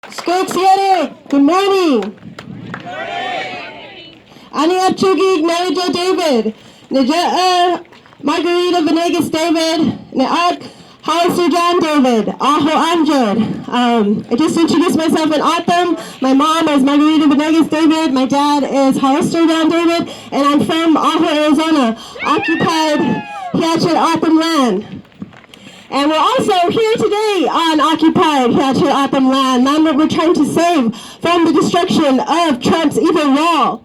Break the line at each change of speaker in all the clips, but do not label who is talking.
Hia-Ced, good morning. Ani Chugig, Marija David, Naja Margarita Venegas David, Naak Hollister John David, Aho Amjad. I just introduced myself in Autumn. My mom is Margarita Venegas David, my dad is Hollister John David, and I'm from Aho, Arizona, occupied Hia-Ced O'Odham land. And we're also here today on occupied Hia-Ced O'Odham land that we're trying to save from the destruction of Trump's evil wall.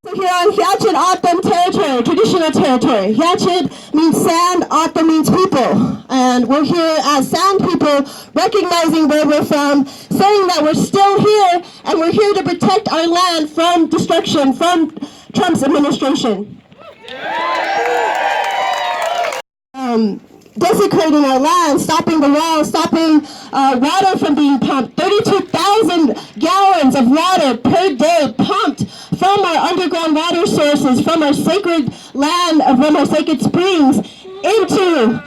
So here on Hia-Ced O'Odham territory, traditional territory. Hia-Ced means sand, O'Odham means people. And we're here as sand people, recognizing where we're from, saying that we're still here, and we're here to protect our land from destruction, from Trump's administration. Desecrating our land, stopping the wall, stopping water from being pumped. 32,000 gallons of water per day pumped from our underground water sources, from our sacred land, from our sacred springs, into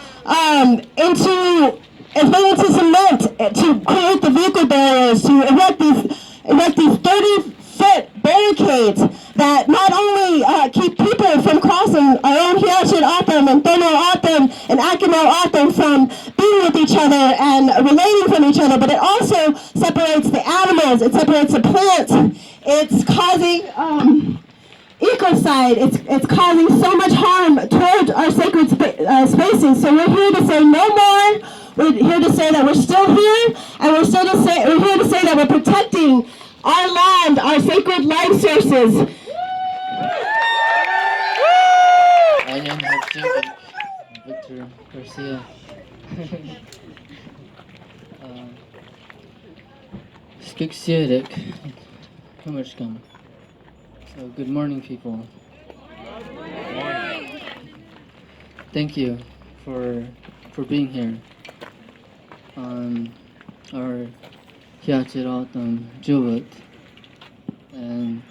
cement to create the vehicle barriers, to erect these 30-foot barricades that not only keep people from crossing our own Hia-Ced O'Odham and Tono O'Odham and Akimo O'Odham from being with each other and relating from each other, but it also separates the animals, it separates the plants, it's causing ecocide, it's causing so much harm towards our sacred spaces. So we're here to say no more. We're here to say that we're still here, and we're here to say that we're protecting our land, our sacred life sources.
Ayan, Hia-Ced, Victor Garcia. Skik-Siedek, Kumashkam. So, good morning, people. Thank you for being here on our Hia-Ced O'Odham Juvat. And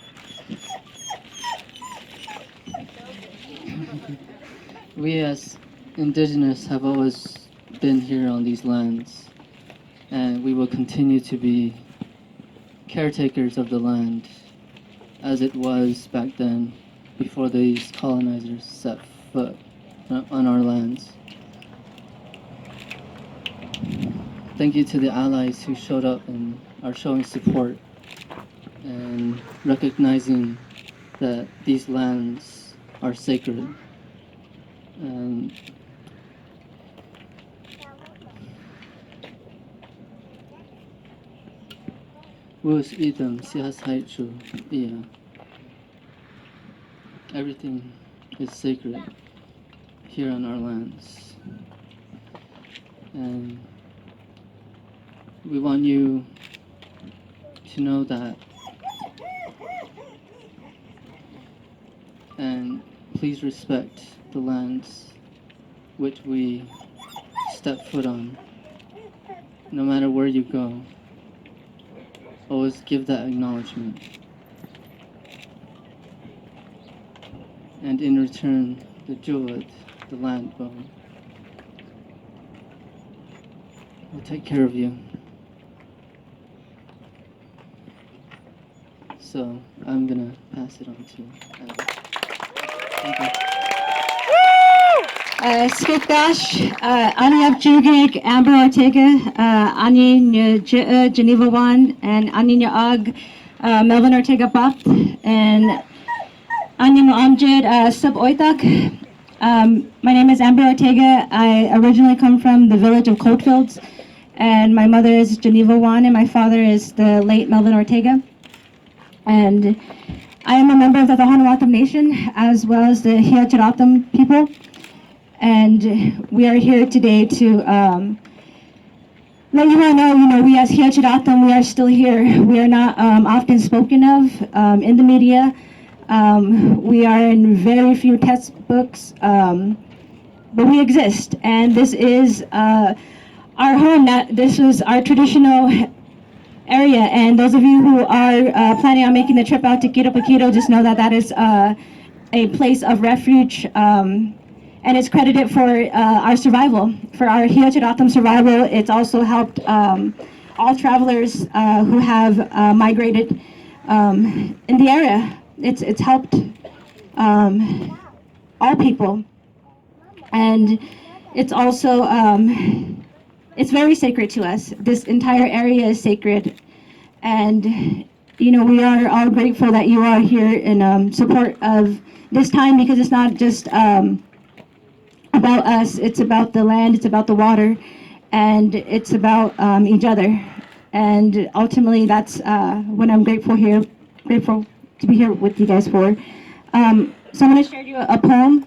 we as Indigenous have always been here on these lands, and we will continue to be caretakers of the land as it was back then, before these colonizers set foot on our lands. Thank you to the allies who showed up and are showing support and recognizing that these lands are sacred. And everything is sacred here on our lands. And we want you to know that. And please respect the lands which we step foot on. No matter where you go, always give that acknowledgement. And in return, the Juvat, the land bone, will take care of you. So I'm gonna pass it on to Abby. Thank you.
Skipdash, Ani Abjugig, Amber Ortega, Ani Geneva 1, and Ani Nyag, Melvin Ortega Bap, and Ani Muamjid Sub Oitak. My name is Amber Ortega. I originally come from the village of Coatfields, and my mother is Geneva 1, and my father is the late Melvin Ortega. And I am a member of the Tohono O'odham Nation, as well as the Hia-Ced O'Odham people. And we are here today to let you all know, we as Hia-Ced O'Odham, we are still here. We are not often spoken of in the media. We are in very few textbooks, but we exist. And this is our home. This is our traditional area. And those of you who are planning on making the trip out to Quitobaquito, just know that that is a place of refuge. and it's credited for our survival, for our Hia-Ced O'Odham survival. It's also helped all travelers who have migrated in the area. It's helped all people, and it's also it's very sacred to us. This entire area is sacred, and you know, we are all grateful that you are here in support of this time, because it's not just about us, it's about the land, it's about the water, and it's about each other. And ultimately, that's what I'm grateful to be here with you guys for. So I'm going to share you a poem.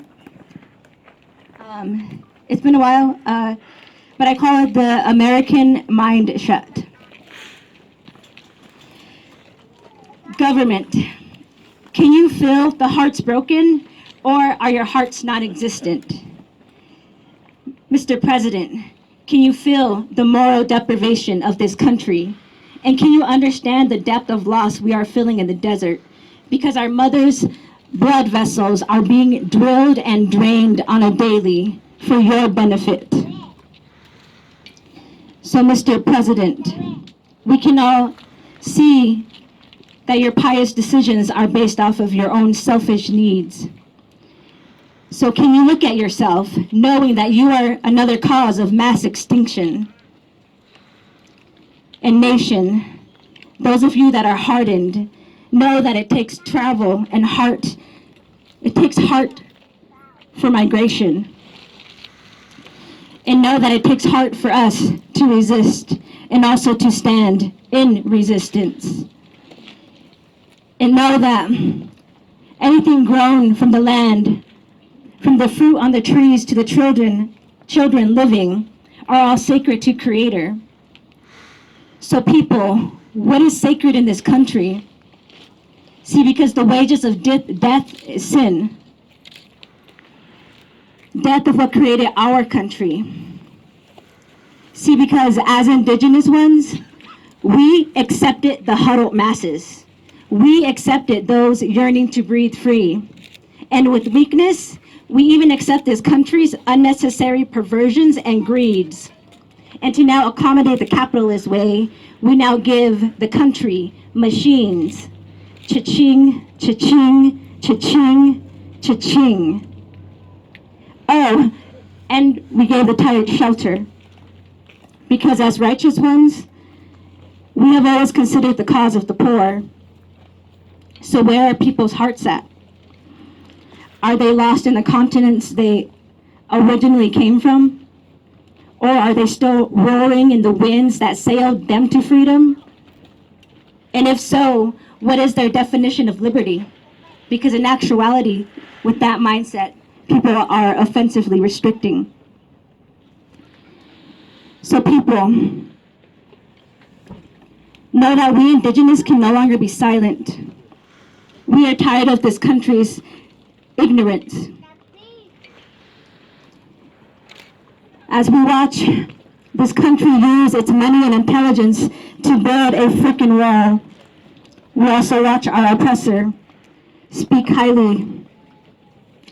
It's been a while, but I call it The American Mind Shut. Government, can you feel the hearts broken, or are your hearts non-existent? Mr. President, can you feel the moral deprivation of this country? And can you understand the depth of loss we are feeling in the desert? Because our mothers' blood vessels are being drilled and drained on a daily for your benefit. So, Mr. President, we can all see that your pious decisions are based off of your own selfish needs. So can you look at yourself, knowing that you are another cause of mass extinction? And nation, those of you that are hardened, know that it takes travel and heart. It takes heart for migration. And know that it takes heart for us to resist and also to stand in resistance. And know that anything grown from the land, from the fruit on the trees to the children living, are all sacred to Creator. So people, what is sacred in this country? See, because the wages of death is sin. Death of what created our country. See, because as Indigenous ones, we accepted the huddled masses. We accepted those yearning to breathe free. And with weakness, we even accept this country's unnecessary perversions and greeds. And to now accommodate the capitalist way, we now give the country machines. Cha-ching, cha-ching, cha-ching, cha-ching. Oh, and we gave the tired shelter. Because as righteous ones, we have always considered the cause of the poor. So where are people's hearts at? Are they lost in the continents they originally came from? Or are they still roaring in the winds that sailed them to freedom? And if so, what is their definition of liberty? Because in actuality, with that mindset, people are offensively restricting. So people, know that we Indigenous can no longer be silent. We are tired of this country's ignorance. As we watch this country use its money and intelligence to build a freaking wall, we also watch our oppressor speak highly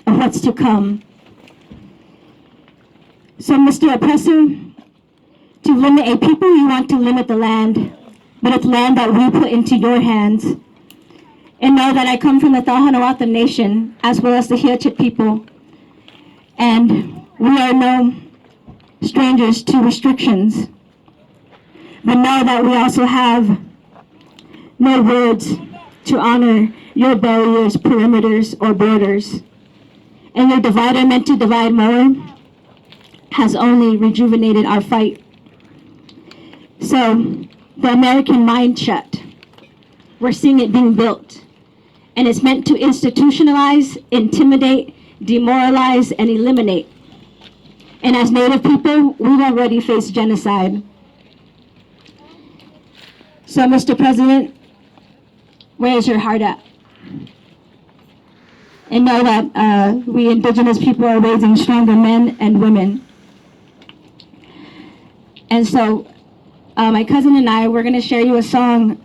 of what's to come. So, Mr. Oppressor, to limit a people, you want to limit the land, but it's land that we put into your hands. And know that I come from the Tohono Nation, as well as the Hia-Ced people, and we are no strangers to restrictions. But know that we also have no words to honor your barriers, perimeters, or borders. And your divider meant to divide more has only rejuvenated our fight. So, the American mind shut. We're seeing it being built. And it's meant to institutionalize, intimidate, demoralize, and eliminate. And as Native people, we've already faced genocide. So, Mr. President, where's your heart at? And know that we Indigenous people are raising stronger men and women. And so, my cousin and I, we're going to share you a song,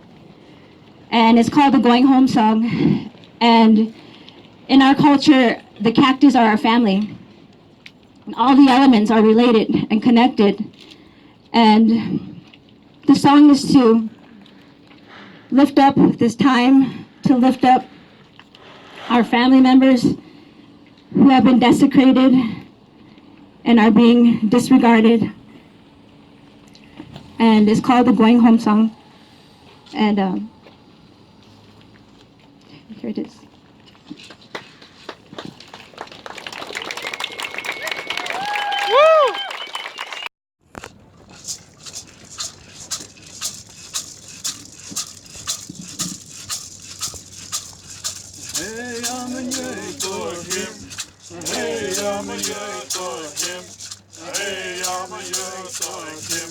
and it's called the Going Home Song. And in our culture, the Cactus are our family. And all the elements are related and connected. And the song is to lift up this time, to lift up our family members who have been desecrated and are being disregarded. And it's called the Going Home Song. And here it is.
Hey, I'm a yay for him. Hey, I'm a yay for him. Hey, I'm a yay for him.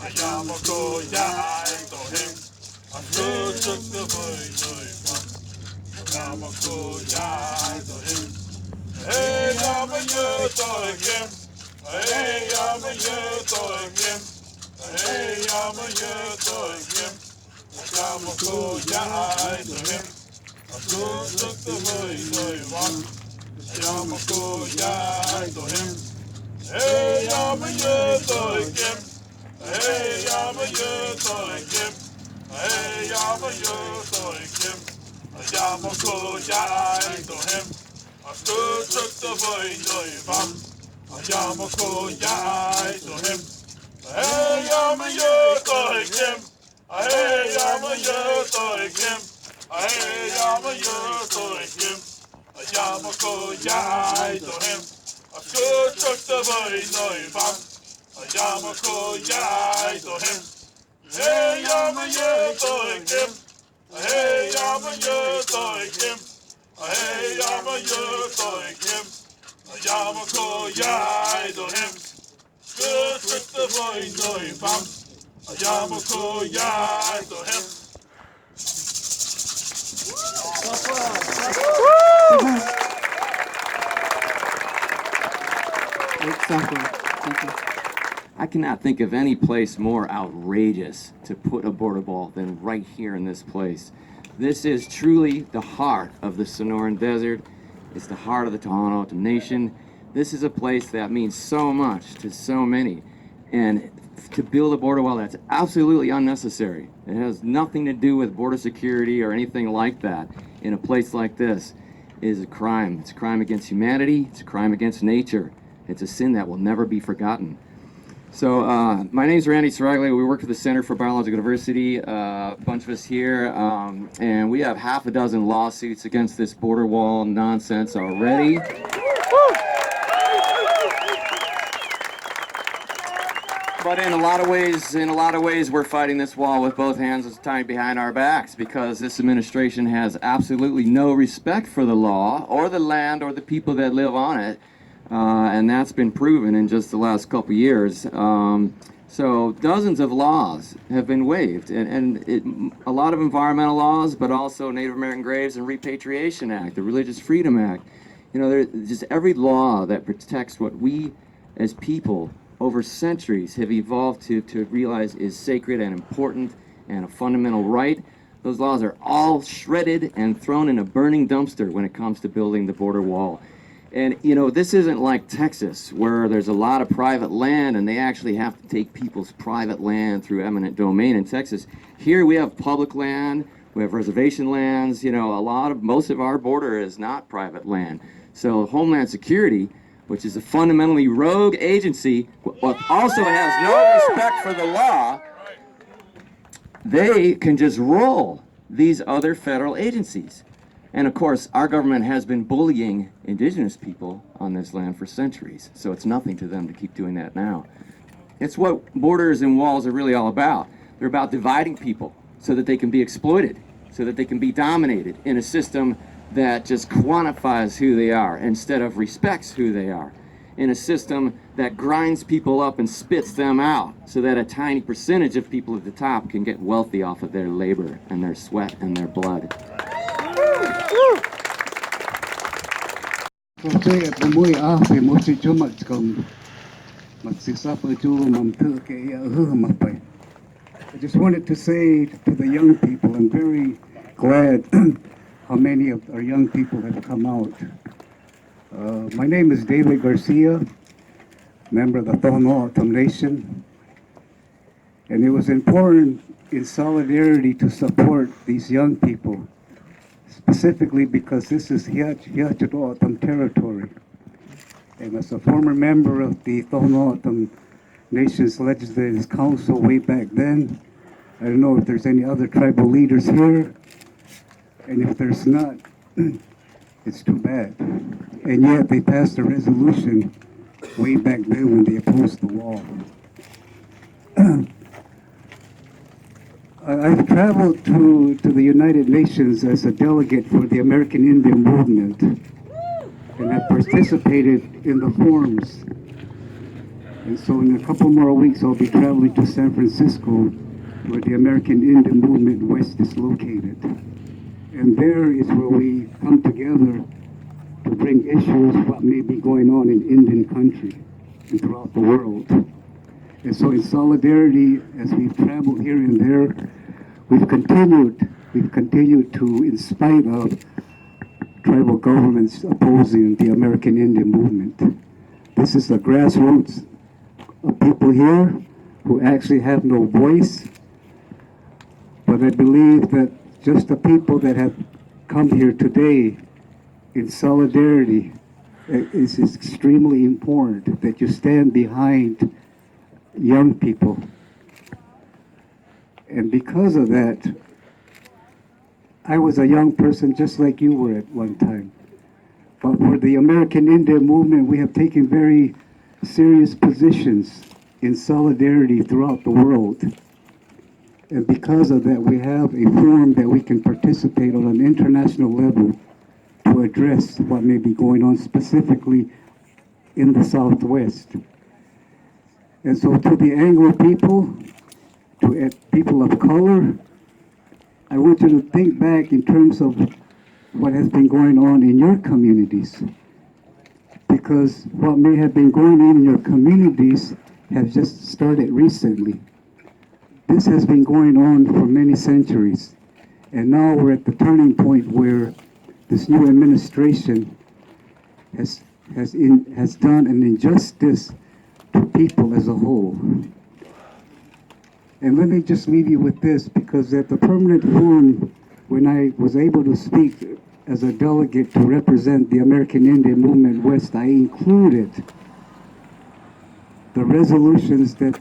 I am a go yay for him. I go took the boy, I am a go yay for him. Hey, I'm a yay for him. Hey, I'm a yay for him. Hey, I'm a yay for him. I am a go yay for him. I go took the boy, I'm a go yay to him. Hey, I'm a yay to him. Hey, I'm a yay to him. Hey, I'm a yay to him. I'm a go yay to him. I go took the boy, I'm a go yay to him. Hey, I'm a yay to him. Hey, I'm a yay to him. Hey, I'm a yay to him. I'm a go yay to him. I could took the boy no bam. I'm a go yay to him. Hey, I'm a yay to him. Hey, I'm a yay to him. Hey, I'm a yay to him. I'm a go yay to him. Could took the boy no bam. I'm a go yay to him.
Thank you.
I cannot think of any place more outrageous to put a border wall than right here in this place. This is truly the heart of the Sonoran Desert. It's the heart of the Tohono O'odham Nation. This is a place that means so much to so many. And to build a border wall that's absolutely unnecessary. It has nothing to do with border security or anything like that in a place like this is a crime. It's a crime against humanity. It's a crime against nature. It's a sin that will never be forgotten. So my name's Randy Saraglia. We work for the Center for Biological Diversity, a bunch of us here, and we have half a dozen lawsuits against this border wall nonsense already. But in a lot of ways, we're fighting this wall with both hands tied behind our backs because this administration has absolutely no respect for the law or the land or the people that live on it. And that's been proven in just the last couple years. So dozens of laws have been waived, and a lot of environmental laws, but also Native American Graves and Repatriation Act, the Religious Freedom Act. You know, there's just every law that protects what we as people over centuries have evolved to realize is sacred and important and a fundamental right. Those laws are all shredded and thrown in a burning dumpster when it comes to building the border wall. And, you know, this isn't like Texas, where there's a lot of private land and they actually have to take people's private land through eminent domain in Texas. Here we have public land, we have reservation lands, you know, most of our border is not private land. So Homeland Security, which is a fundamentally rogue agency, but also has no respect for the law, they can just roll these other federal agencies. And of course, our government has been bullying indigenous people on this land for centuries, so it's nothing to them to keep doing that now. It's what borders and walls are really all about. They're about dividing people so that they can be exploited, so that they can be dominated in a system that just quantifies who they are instead of respects who they are, in a system that grinds people up and spits them out so that a tiny percentage of people at the top can get wealthy off of their labor and their sweat and their blood.
I just wanted to say to the young people, I'm very glad how many of our young people have come out. My name is David Garcia, member of the Tohono O'odham Nation. And it was important in solidarity to support these young people, specifically because this is Hia-Ced O'Odham territory. And as a former member of the Tohono O'odham Nation's Legislative Council way back then, I don't know if there's any other tribal leaders here, and if there's not, it's too bad. And yet they passed a resolution way back then when they opposed the wall. I've traveled to the United Nations as a delegate for the American Indian movement and have participated in the forums. And so in a couple more weeks, I'll be traveling to San Francisco, where the American Indian Movement West is located. And there is where we come together to bring issues what may be going on in Indian country and throughout the world. And so in solidarity, as we've traveled here and there, we've continued to, in spite of tribal governments opposing the American Indian movement. This is the grassroots of people here who actually have no voice. But I believe that just the people that have come here today in solidarity, it is extremely important that you stand behind young people. And because of that, I was a young person just like you were at one time. But for the American Indian movement, we have taken very serious positions in solidarity throughout the world. And because of that, we have a forum that we can participate on an international level to address what may be going on specifically in the Southwest. And so to the Anglo people, to people of color, I want you to think back in terms of what has been going on in your communities. Because what may have been going on in your communities has just started recently. This has been going on for many centuries. And now we're at the turning point where this new administration has done an injustice to people as a whole. And let me just leave you with this, because at the permanent forum, when I was able to speak as a delegate to represent the American Indian Movement West, I included the resolutions that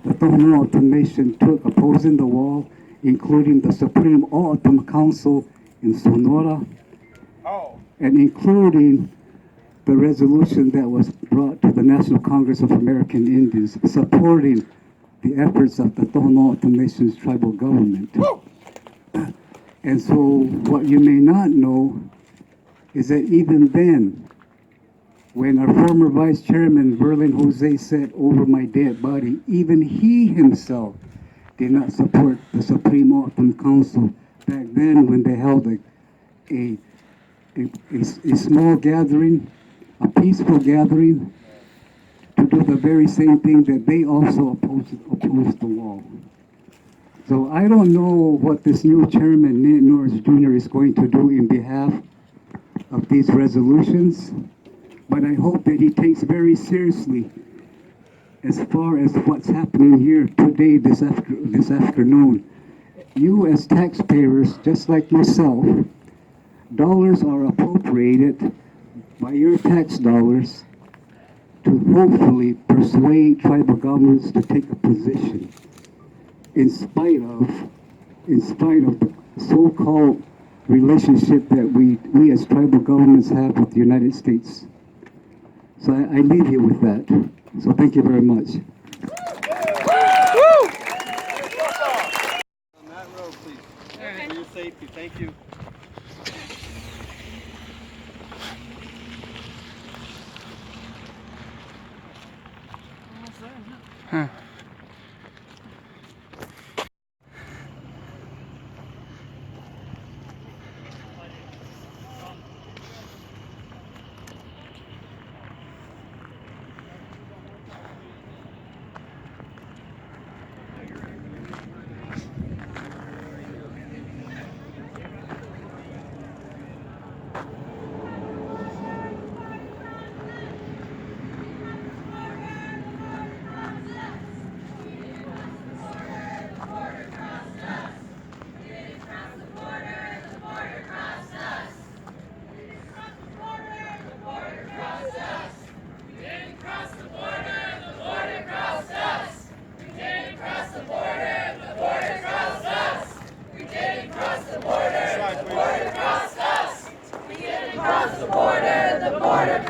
the Tohono O'odham Nation took opposing the wall, including the Supreme O'odham Council in Sonora, and including the resolution that was brought to the National Congress of American Indians supporting the efforts of the Tohono O'odham Nation's tribal government. And so what you may not know is that even then, when our former Vice Chairman Berlin Jose said over my dead body, even he himself did not support the Supreme O'odham Council back then when they held a small gathering, a peaceful gathering, to do the very same thing that they also opposed the wall. So I don't know what this new chairman, Nate Norris Jr., is going to do in behalf of these resolutions, but I hope that he takes very seriously as far as what's happening here today, this afternoon. You as taxpayers, just like yourself, dollars are appropriated by your tax dollars to hopefully persuade tribal governments to take a position in spite of the so-called relationship that we as tribal governments have with the United States. So I leave you with that. So thank you very much.
On that road, please. For your safety. Thank you.
We didn't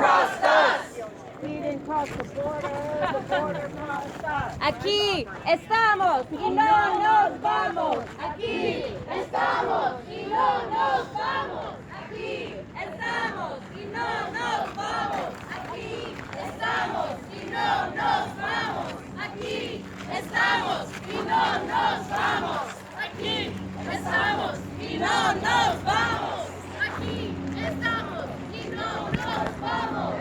cross the border crossed us. Aquí estamos y no nos vamos. Aquí estamos y no nos vamos. Aquí estamos y no nos vamos. Aquí estamos y no nos vamos. Aquí estamos y no nos vamos. Aquí estamos y no nos vamos. Aquí estamos y no nos vamos.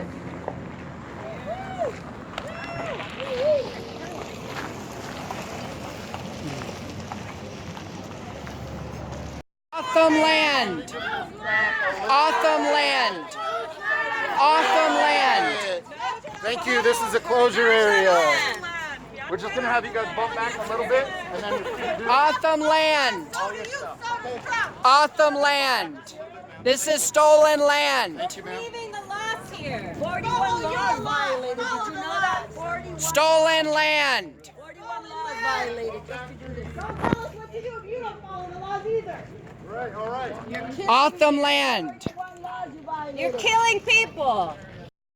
Awesome land! Awesome land! Awesome land!
Thank you. This is a closure area. We're just gonna have you guys bump back a little bit, and then do
Awesome land!
all your stuff.
Awesome land! This is stolen land!
Thank you, ma'am.
Leaving the laws here. 41 laws violated. Did you know that? 41
Stolen land!
41 laws violated just to do this. Don't tell us what to do if you don't follow the laws either.
All right.
Awesome land!
41 laws you violated. You're killing people.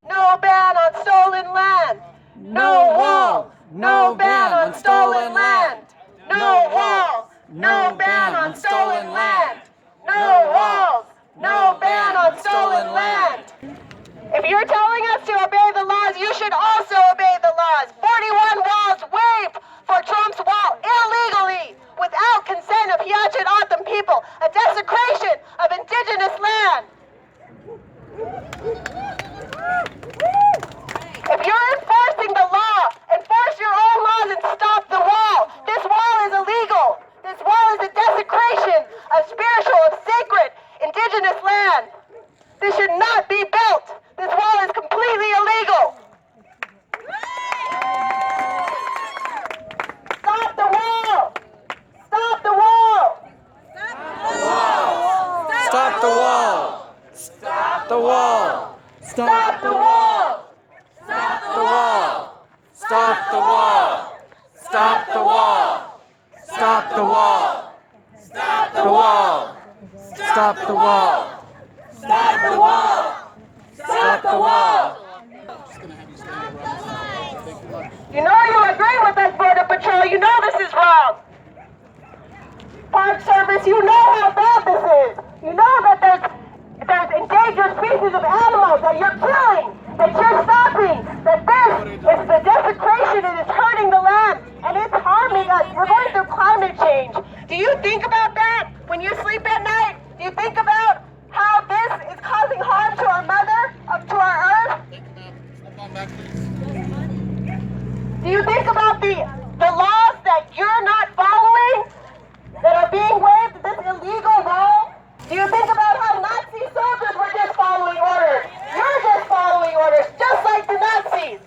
No ban on stolen land. No walls. No ban on stolen land. No walls. No ban on stolen land. No walls. No ban on stolen land. If you're telling us to obey the laws, you should also obey the laws. 41 walls waived for Trump's wall illegally without consent of Hia-Ced O'Odham people. A desecration of indigenous land. If you're enforcing the law, enforce your own laws and stop the wall. This wall is illegal. This wall is a desecration of spiritual, of sacred, indigenous land. This should not be built. This wall is completely illegal. Stop the wall. Stop the wall.
Stop the wall! Stop the wall!
Stop the wall.
Stop the wall! Stop the wall! Stop the wall! Stop the wall! Stop the wall! Stop the wall!
Stop the wall. Stop the wall. You know you agree with us, Border Patrol. You know this is wrong. Park Service, you know how bad this is. You know that there's endangered species of animals that you're killing, that you're stopping, that this is the desecration, it is hurting the land, and it's harming us. We're going through climate change. Do you think about that when you sleep at night? Do you think about how this is causing harm to our mother, to our earth? Do you think about the laws that you're not following, that are being waived, this illegal law? Do you think about how Nazi soldiers were just following orders? You're just following orders, just like the Nazis.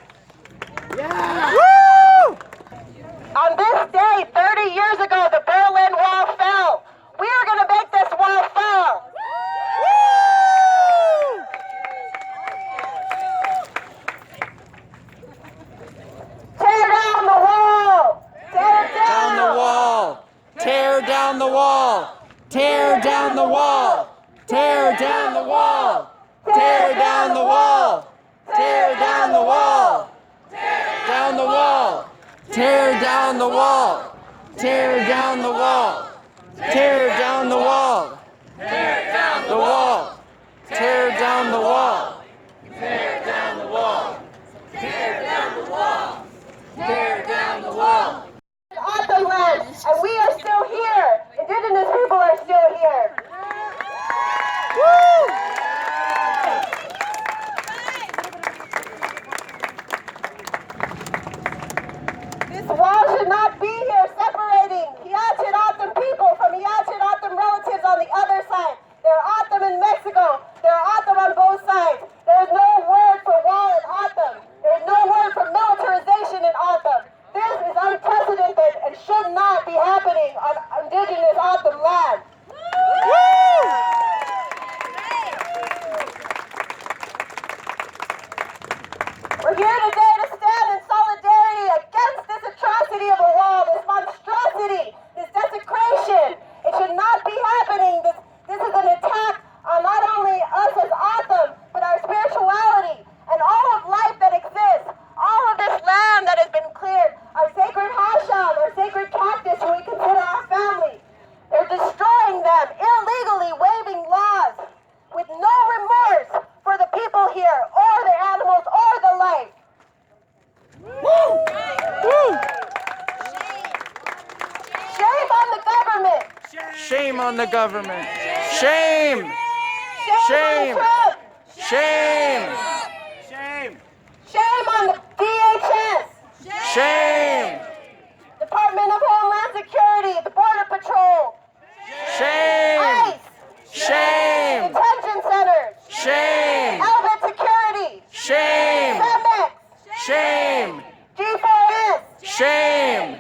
Yeah! Woo!
On this day, 30 years ago, the Berlin Wall fell. We are going to make this wall fall.
Woo!
Tear down the wall. Tear it
Down the wall! Tear down the wall! Tear down the wall! Tear down the wall! Tear down the wall! Tear down the wall! Down the wall! Tear down the wall! Tear down the wall! Tear down the wall! Tear down the wall! Tear down the wall! Tear down the wall! Tear down the wall! Tear down the wall!
O'Odham land, and we are still here. Indigenous people are still here.
Woo!
This wall should not be here, separating Hia-Ced O'Odham people from Hia-Ced O'Odham relatives on the other side. There are O'Odham in Mexico. There are O'Odham on both sides. There is no word for wall in O'Odham. There is no word for militarization in O'Odham. This is unprecedented and should not be happening on Indigenous O'Odham land. We're here today to stand in solidarity against this atrocity of a wall, this monstrosity, this desecration. It should not be happening. This is an attack on not only us as O'Odham, but our spirituality.
on the government. Shame. Shame. Shame.
Shame on the DHS.
Shame.
Department of Homeland Security, the Border Patrol,
Shame.
ICE,
Shame.
detention centers,
Shame.
Elbit Security,
Shame.
CEMEX,
Shame.
G4S,
Shame.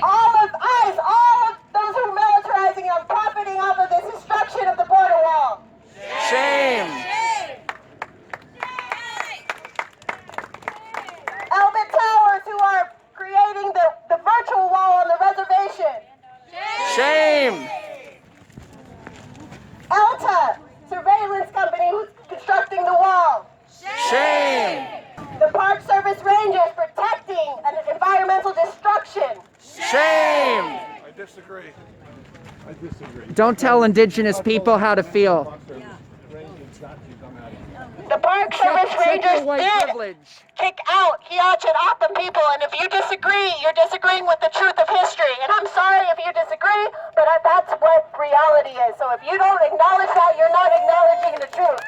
all of ICE, all of those who are militarizing and profiting off of this destruction of the border wall.
Shame.
Elbit Towers who are creating the virtual wall on the reservation.
Shame.
ELTA, surveillance company who's constructing the wall.
Shame.
The Park Service Rangers protecting an environmental destruction.
Shame.
I disagree. I disagree.
Don't tell Indigenous people how to feel.
The Park Service
Check
Rangers
your white
did
privilege.
kick out Hia-Ced O'Odham people, and if you disagree, you're disagreeing with the truth of history. And I'm sorry if you disagree, but that's what reality is. So if you don't acknowledge that, you're not acknowledging the truth.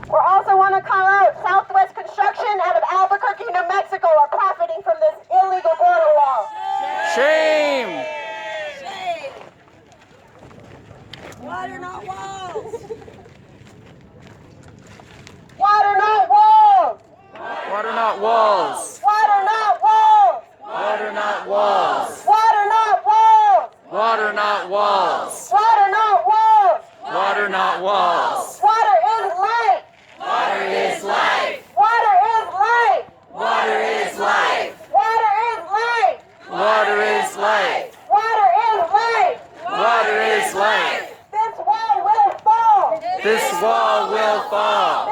We also want to call out Southwest Construction out of Albuquerque, New Mexico, are profiting from this illegal border wall.
Shame.
Water, not walls.
Water, not walls!
Water, not walls.
Water, not walls!
Water, not walls.
Water, not walls!
Water, not walls.
Water, not walls!
Water, not walls.
Water is life!
Water is life.
Water is life!
Water is life.
Water is life!
Water is life.
Water is life!
Water is life.
This wall will fall!
This wall will fall.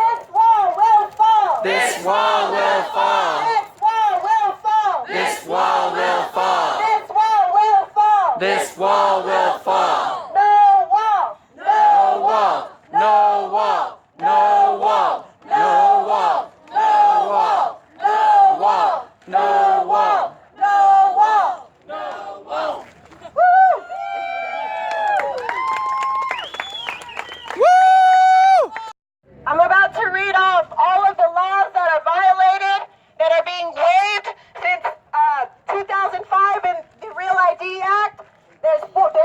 This wall will fall!
This wall will fall.
This wall will fall!
This wall will fall.
This wall will fall!
This wall will fall.
No wall!
No wall. No wall. No wall. No wall. No wall.
No wall!
No wall.
No wall!
No wall.
Woo!
Woo!
I'm about to read off all of the laws that are violated, that are being waived since 2005 in the Real ID Act. There's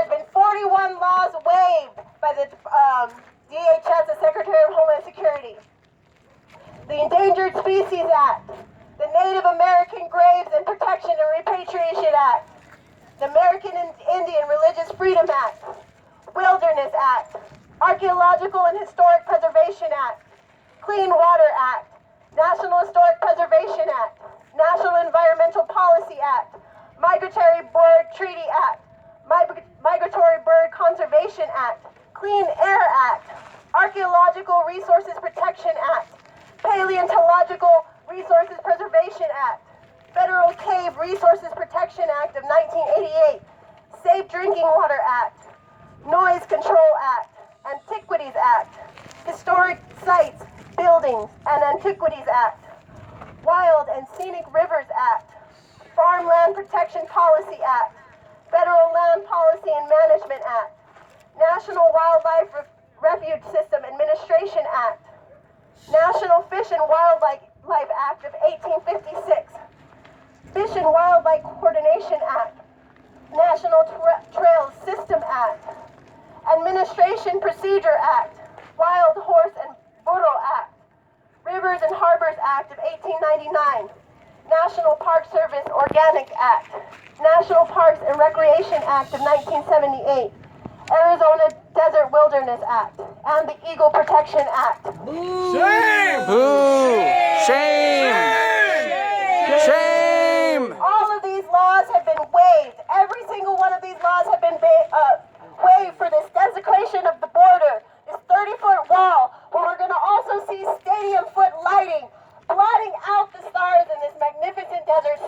been 41 laws waived by the DHS, the Secretary of Homeland Security. The Endangered Species Act, the Native American Graves and Protection and Repatriation Act, the American Indian Religious Freedom Act, Wilderness Act, Archaeological and Historic Preservation Act, Clean Water Act, National Historic Preservation Act, National Environmental Policy Act, Migratory Bird Treaty Act, Migratory Bird Conservation Act, Clean Air Act, Archaeological Resources Protection Act, Paleontological Resources Preservation Act, Federal Cave Resources Protection Act of 1988, Safe Drinking Water Act, Noise Control Act, Antiquities Act, Historic Sites, Buildings, and Antiquities Act, Wild and Scenic Rivers Act, Farmland Protection Policy Act, Federal Land Policy and Management Act, National Wildlife Refuge System Administration Act, National Fish and Wildlife Act of 1856, Fish and Wildlife Coordination Act, National Trails System Act, Administration Procedure Act, Wild Horse and Burro Act, Rivers and Harbors Act of 1899, National Park Service Organic Act, National Parks and Recreation Act of 1978, Arizona Desert Wilderness Act, and the Eagle Protection Act.
Shame!
Boo! Shame! Shame!
All of these laws have been waived. Every single one of these laws have been waived for this desecration of the border, this 30-foot wall, where we're going to also see stadium-foot lighting, blotting out the stars in this magnificent desert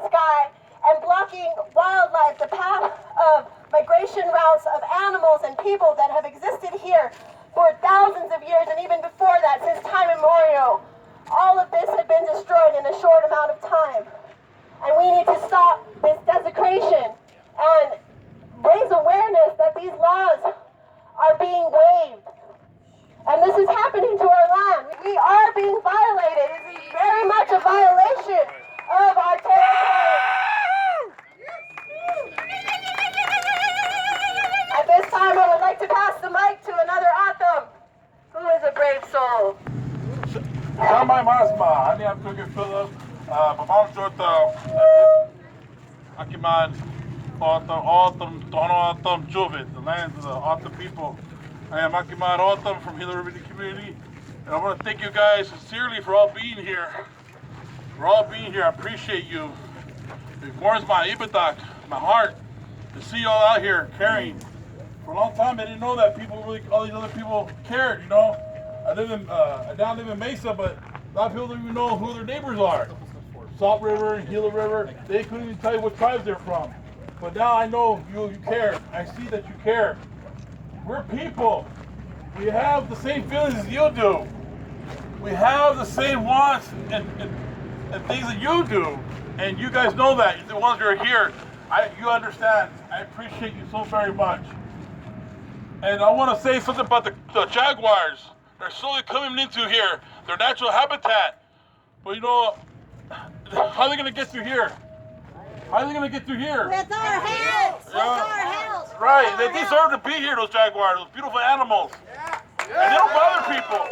sky, and blocking wildlife, the path of migration routes of animals and people that have existed here for thousands of years, and even before that, since time immemorial. All of this had been destroyed in a short amount of time. And we need to stop this desecration is happening to our land. We are being violated. This is very much a violation of our territory. At this time, I would like to pass the mic to another O'odham, who is a brave soul.
Shamai Masma, Ani Abtugi Philip, Babam Jota, Akiman, O'odham, Tono O'odham, Juvit, the lands of the O'odham people. I am Akiman O'odham from Hila River community, and I want to thank you guys sincerely for all being here. For all being here, I appreciate you. It warms my ibadak, my heart, to see you all out here caring. For a long time, I didn't know that all these other people cared, you know. I now live in Mesa, but a lot of people don't even know who their neighbors are. Salt River and Gila River, they couldn't even tell you what tribes they're from. But now I know you care. I see that you care. We're people. We have the same feelings as you do. We have the same wants and things that you do. And you guys know that. The ones that are here, you understand. I appreciate you so very much. And I want to say something about the jaguars. They're slowly coming into here, their natural habitat. But you know, how are they going to get through here? How are they going to get through here?
With our hands! With our hands!
Right, they deserve to be here, those jaguars, those beautiful animals. And they don't bother people.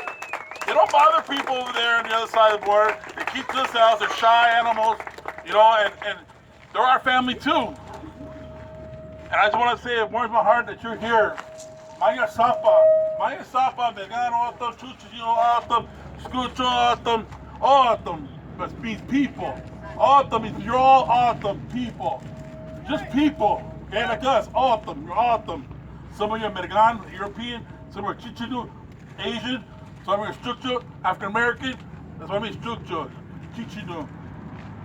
They don't bother people over there on the other side of the border. They keep to themselves, they're shy animals, you know, and they're our family too. And I just want to say, it warms my heart that you're here. Maya Sapa, Megano O'odham, Chuchino O'odham, Scucho O'odham, O'odham, that means people. O'odham means you're all O'odham people. Just people, okay, like us, O'odham, you're O'odham. Some of you are American, European, some are Chichinu, Asian, some are Structure, African American, that's what I mean Structure, Chichinu,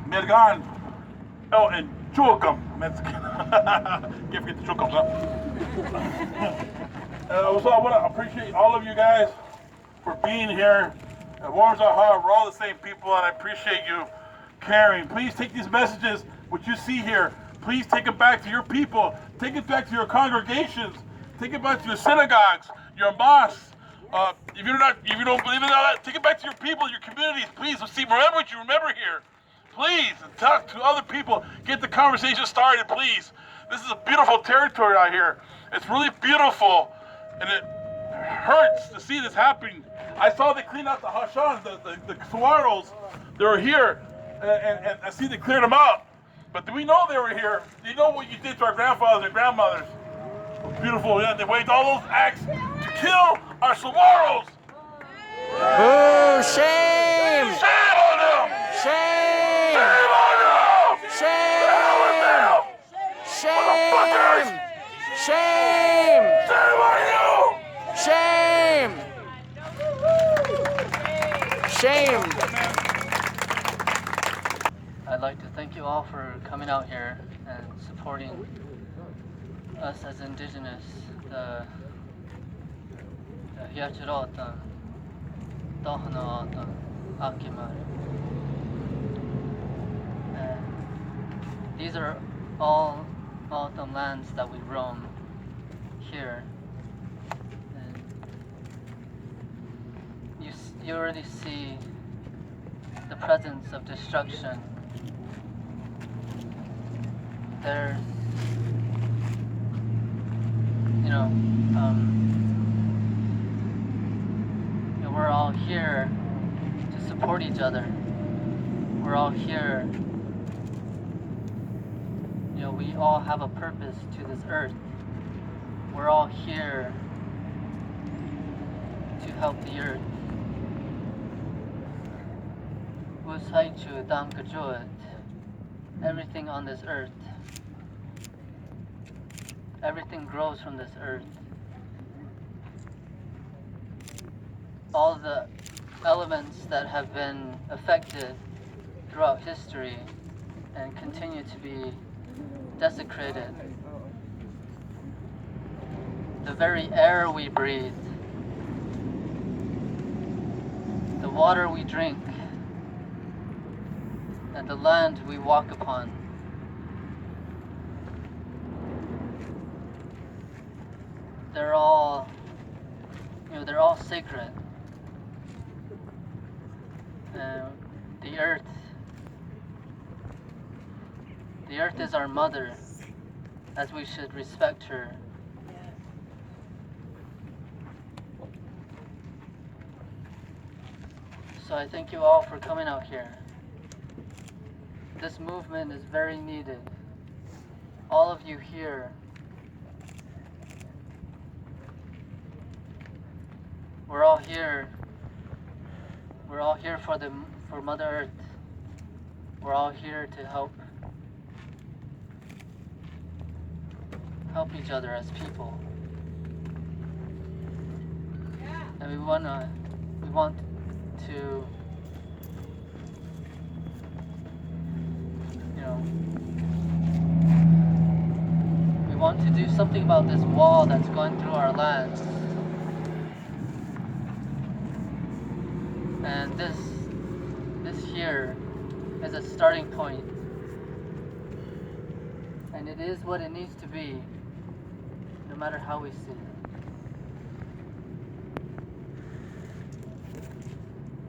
American, oh, and Chukam, Mexican. Can't forget the Chukams, huh? So I want to appreciate all of you guys for being here. It warms our heart. We're all the same people, and I appreciate you caring. Please take these messages, what you see here, please take it back to your people. Take it back to your congregations. Take it back to your synagogues, your mosques. If you don't believe in all that, take it back to your people, your communities. Please, let's see, remember what you remember here. Please, talk to other people. Get the conversation started, please. This is a beautiful territory out here. It's really beautiful. And it hurts to see this happening. I saw they clean out the Hashans, the Saguaros. They were here, and I see they cleared them out. But do we know they were here? Do you know what you did to our grandfathers and grandmothers? It was beautiful, yeah. They waged all those acts to kill our Saguaros.
Boo! Shame!
Shame on them!
Shame!
Shame on them!
Shame!
Motherfuckers!
Shame!
Shame on you!
Shame! Shame!
I'd like to thank you all for coming out here and supporting us as Indigenous, the Hia-Ced O'Odham, Tohono O'odham, Akimar. And these are all O'odham lands that we roam here. And you already see the presence of destruction. There's, we're all here to support each other. We're all here. We all have a purpose to this earth. We're all here to help the earth. Usaichu Damkajuat. Everything on this earth. Everything grows from this earth. All the elements that have been affected throughout history and continue to be desecrated. The very air we breathe, the water we drink, and the land we walk upon. They're all sacred. The earth. The earth is our mother, as we should respect her. So I thank you all for coming out here. This movement is very needed. All of you here, we're all here for Mother Earth. We're all here to help each other as people. And we want to, we want to do something about this wall that's going through our lands. And this here is a starting point. And it is what it needs to be, no matter how we see it.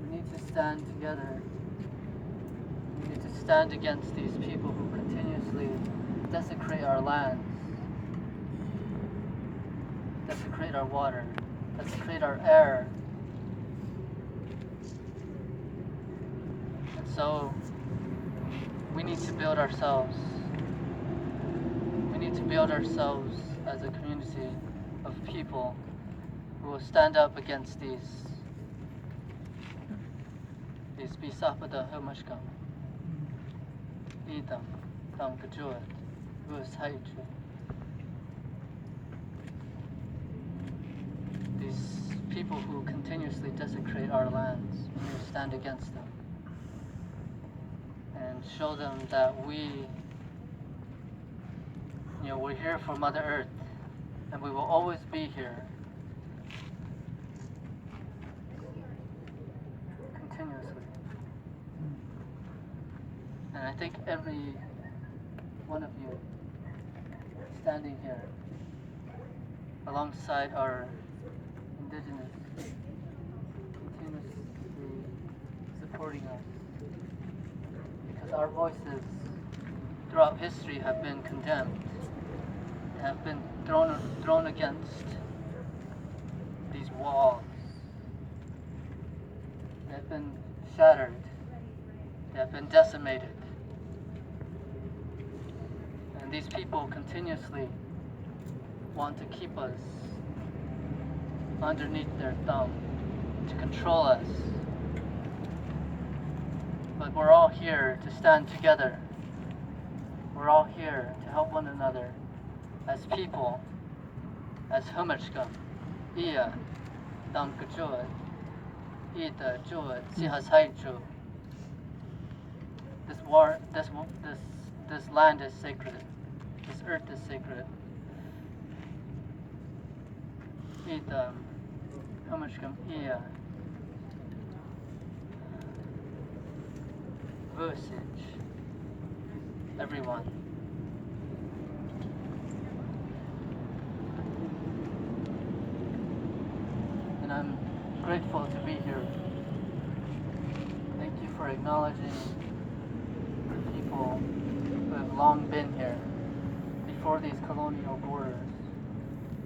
We need to stand together. We need to stand against these people who continuously desecrate our lands, desecrate our water, desecrate our air. And so we need to build ourselves. We need to build ourselves as a community of people who will stand up against these bisapada humashkam, idam, tam kajuat, violates. These people who continuously desecrate our lands, we need to stand against them and show them that we're here for Mother Earth, and we will always be here. Continuously. And I think every one of you standing here alongside our Indigenous, continuously supporting us, because our voices throughout history have been condemned, have been thrown against these walls. They have been shattered. They have been decimated. And these people continuously want to keep us underneath their thumb, to control us. But we're all here to stand together. We're all here to help one another as people, as humachka, iya, dam kajuat, ita juat, Hia-Ced. This land is sacred. This earth is sacred. Ita, humachka, iya, violates. Everyone. And I'm grateful to be here. Thank you for acknowledging the people who have long been here, before these colonial borders,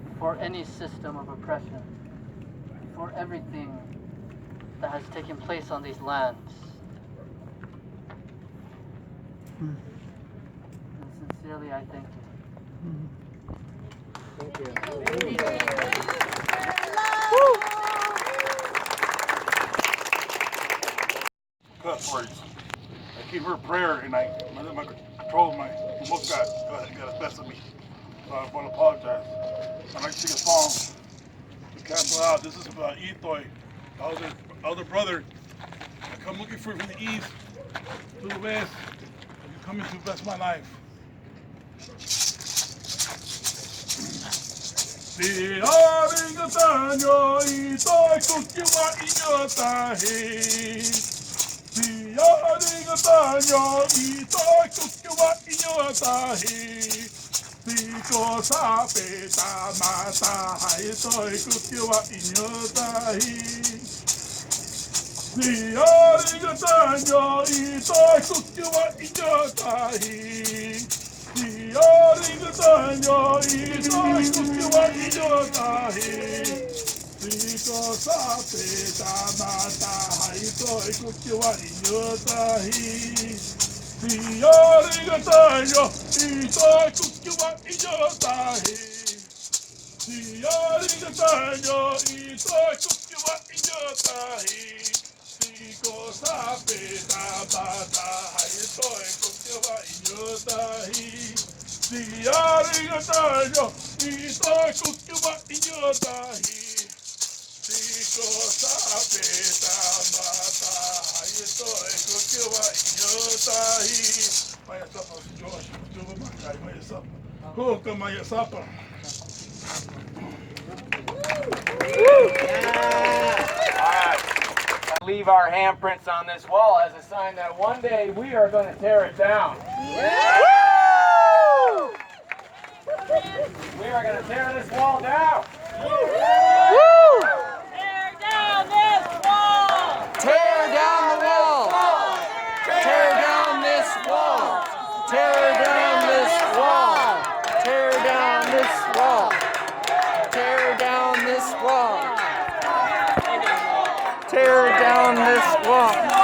before any system of oppression, before everything that has taken place on these lands. And sincerely, I thank you.
Cuss words. I keep her prayer, and I control my most got the best of me. So I want to apologize. I'd like to sing a song to cancel out. This is about Itoy, elder brother. I come looking for from the east to the west. You coming to bless my life. Si arigatanyo Itoy kukiwa inyotahi. Si arigatanyo Itoy kukiwa inyotahi. Siko sape tamata Itoy kukiwa inyotahi. Siarigatanyo ito'y kukiwa inyotahi. Siarigatanyo ito'y kukiwa inyotahi. Siko sape tamata ito'y kukiwa inyotahi. Siarigatanyo ito'y kukiwa inyotahi. Siarigatanyo ito'y kukiwa inyotahi. Siko sape tamata ito'y kukiwa inyotahi. Siarigatanyo ito'y kukiwa inyotahi. Siko sape tamata ito'y kukiwa inyotahi. Maya sapa, Josh, kutuba makay, maya sapa. Huka maya sapa.
Leave our handprints on this wall as a sign that one day we are going to tear it down. We are going to tear this wall down.
Tear down this wall!
Tear down the wall! Tear down this wall! Tear down this wall! Tear down this wall! Tear down this wall! Tear down this wall!